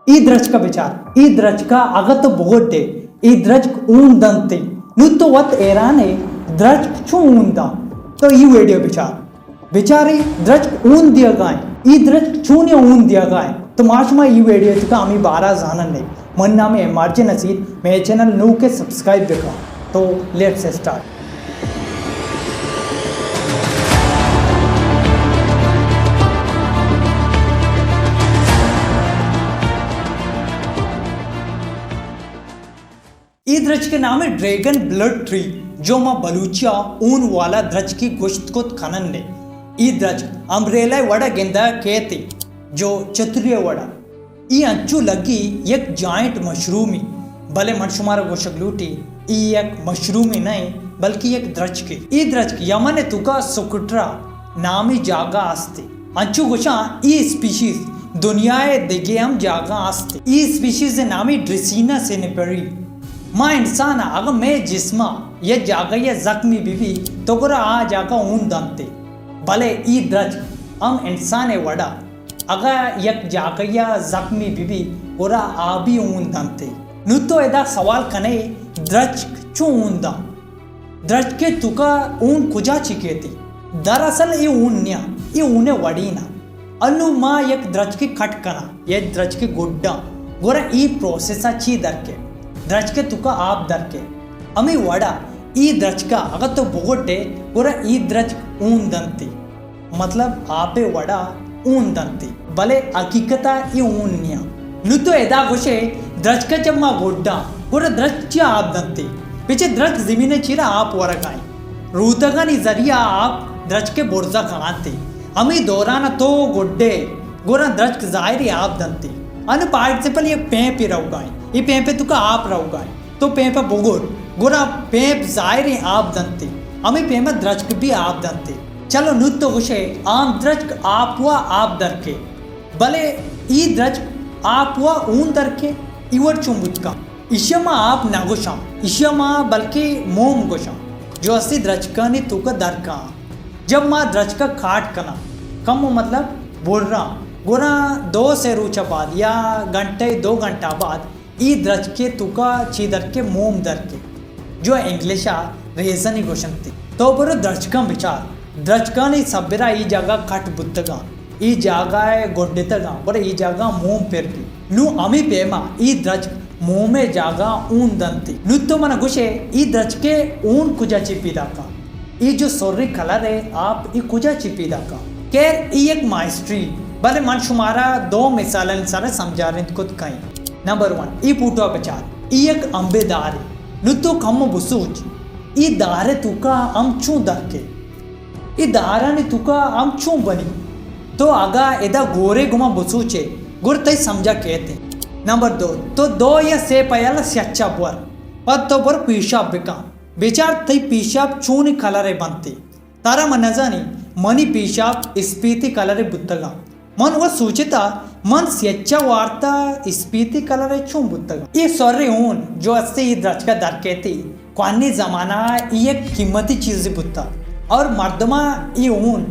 Idrachka bichar, Idrachka agato bogote, Idrachk undante, nutto wat erane, Drachk chunda. तो ये video बिचारी द्रच ऊन दिया गाय ई द्रच चूने ऊन दिया गाय तो माशमा ये वीडियो तुका आम्ही 12 जानन नहीं मन नाम है मार्जिन नसीर मेरे चैनल नो के सब्सक्राइब बेका तो लेट्स स्टार्ट ये द्रच के नाम है ड्रैगन ब्लड ट्री जो माँ बलूचिया ऊन वाला द्रच की गोश्त को खनन ने ई द्रच अम्ब्रेला वड़ा गेंदा कहते जो चतुर्य वड़ा ई अंचू लगी एक जाइंट मशरूमी भले मनशुमार गोशगलूटी ई एक मशरूमी नहीं बल्कि एक द्रच की ई द्रच की यमन तुका सुकुट्रा नामी जागा आस्ते अंचू गोशा ई स्पीशीज दुनियाए देगे हम जागा आस्ते ई स्पीशीज नामी ड्रेसिना से निपरी माँ इंसान अगर मैं जिस्मा ये जागा ये जख्मी बीवी तो गुरा आ जागा ऊन दानते भले ई द्रच हम इंसान वड़ा अगर यक जागा या जख्मी बीवी गुरा आ भी ऊन दानते नु तो एदा सवाल कने द्रच चू ऊन दा द्रच के तुका ऊन कुजा चिकेती दरअसल ये ऊन न्या ये ऊने वड़ीना अनु माँ यक द्रच की खटकना ये द्रच की गुड्डा गुरा ई प्रोसेसा ची दर के द्रच के तुका आप दर के अमी वड़ा ई द्रच का अगर तो बोगोटे पूरा ई द्रच ऊन दंती मतलब आपे वड़ा ऊन दंती भले हकीकता ई ऊन निया नु तो एदा गोशे द्रच का जब माँ गोड्डा पूरा द्रच चिया आप दंती पीछे द्रच जमीने चिरा आप वरगाई रूतगा नी जरिया आप द्रच के बोर्जा खाते अमी दौरान तो गोड्डे गोरा द्रच जाहिर आप दंती अनु पार्टिसिपल ये पें पे रहोगाई ये पें पे तुका आप रहोगाई तो पें पे बोगोर गुरा पें जाहिर आप दंते अमी पें में द्रचक भी आप दंते चलो नुत्तो गुशे आम द्रचक आप हुआ आप दर के भले ई द्रचक आप हुआ ऊन दर के इवर चुंबुच का इशमा आप ना गुशा इशमा बल्कि मोम गुशा जो अस्सी द्रचका ने तुका दर का जब माँ द्रचका काट कना कम मतलब बोल रहा गुना 2 से रूचा बाद या घंटे 2 घंटा बाद ई द्रच के तुका चीदर के मोम दर के जो इंग्लिशा रेजन ही गोशन थी तो बरो द्रचका विचार द्रचका ने सब्बिरा ई जगह कट बुद्धगा ई जगह गोड्डेतगा बरो ई जगह मोम पेरपी नु अमी पेमा ई द्रच मोमे जगह ऊन दंती नु तो मन गुशे ई द्रच के ऊन कुजा चिपीदा का ई जो सोर्री कलर है आप ई कुजा चिपीदा का केर ई एक माइस्ट्री भले मन शुमारा 2 मिसालन सारे समझा रहे खुद कहीं नंबर 1 ई पूटो बचार ई एक अंबेदार नुतो कम बुसूच ई दारे तुका हम चू दरके ई दारा ने तुका हम चू बनी तो आगा एदा गोरे गुमा बुसूचे गुर तई समझा कहते नंबर 2 तो 2 या से पयाला सच्चा बर पर तो बर पीशाब बिका बेचार तई पीशाब चूनी कलरे बनते तारा मनजानी मनी पीशाब स्पीति कलरे बुद्धगा मन वो सूचिता मन स्यच्चा वार्ता स्पीति कलर चूं बुद्धगा ये सॉरी ऊन जो अस्से ये द्रच का दर कहती क्वानी जमाना ये कीमती चीज बुद्धा और मर्दमा ये ऊन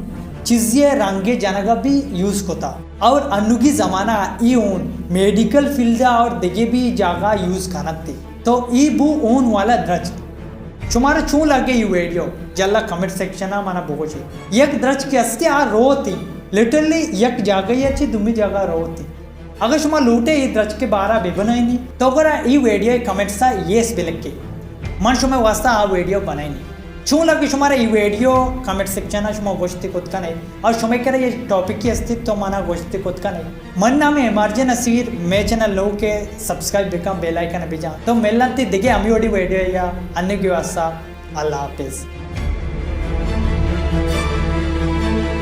चीज़े रंगे जनगा भी यूज होता और अनुगी जमाना ये ऊन मेडिकल फील्ड और देगे भी जगह यूज करती तो ये बू ऊन वाला द्रच तुम्हारा चूं लगे ये वीडियो जल्ला कमेंट सेक्शन मना बोगोचे एक द्रच के अस्ते आ रोती लिटरली एक जगह अच्छी दुमी जगह रोती अगर शुमा लूटे ये द्रच के 12 बेबनाई नहीं तो अगर ये वीडियो कमेंट सा येस बिलक के मन शुमा वास्ता आ वीडियो बनाई नहीं चूं लगे शुमारा ये वीडियो कमेंट सेक्शन शुमा गोश्ती खुद का नहीं और शुमा करे ये टॉपिक की अस्तित्व तो माना गोश्ती खुद का नहीं मन नाम है मार्जिन नसीर मे चैनल लो के सब्सक्राइब बिकम बेल आइकन भी जा तो मिलना थी देखिए अमी वीडियो या अन्य की वास्ता अल्लाह हाफिज।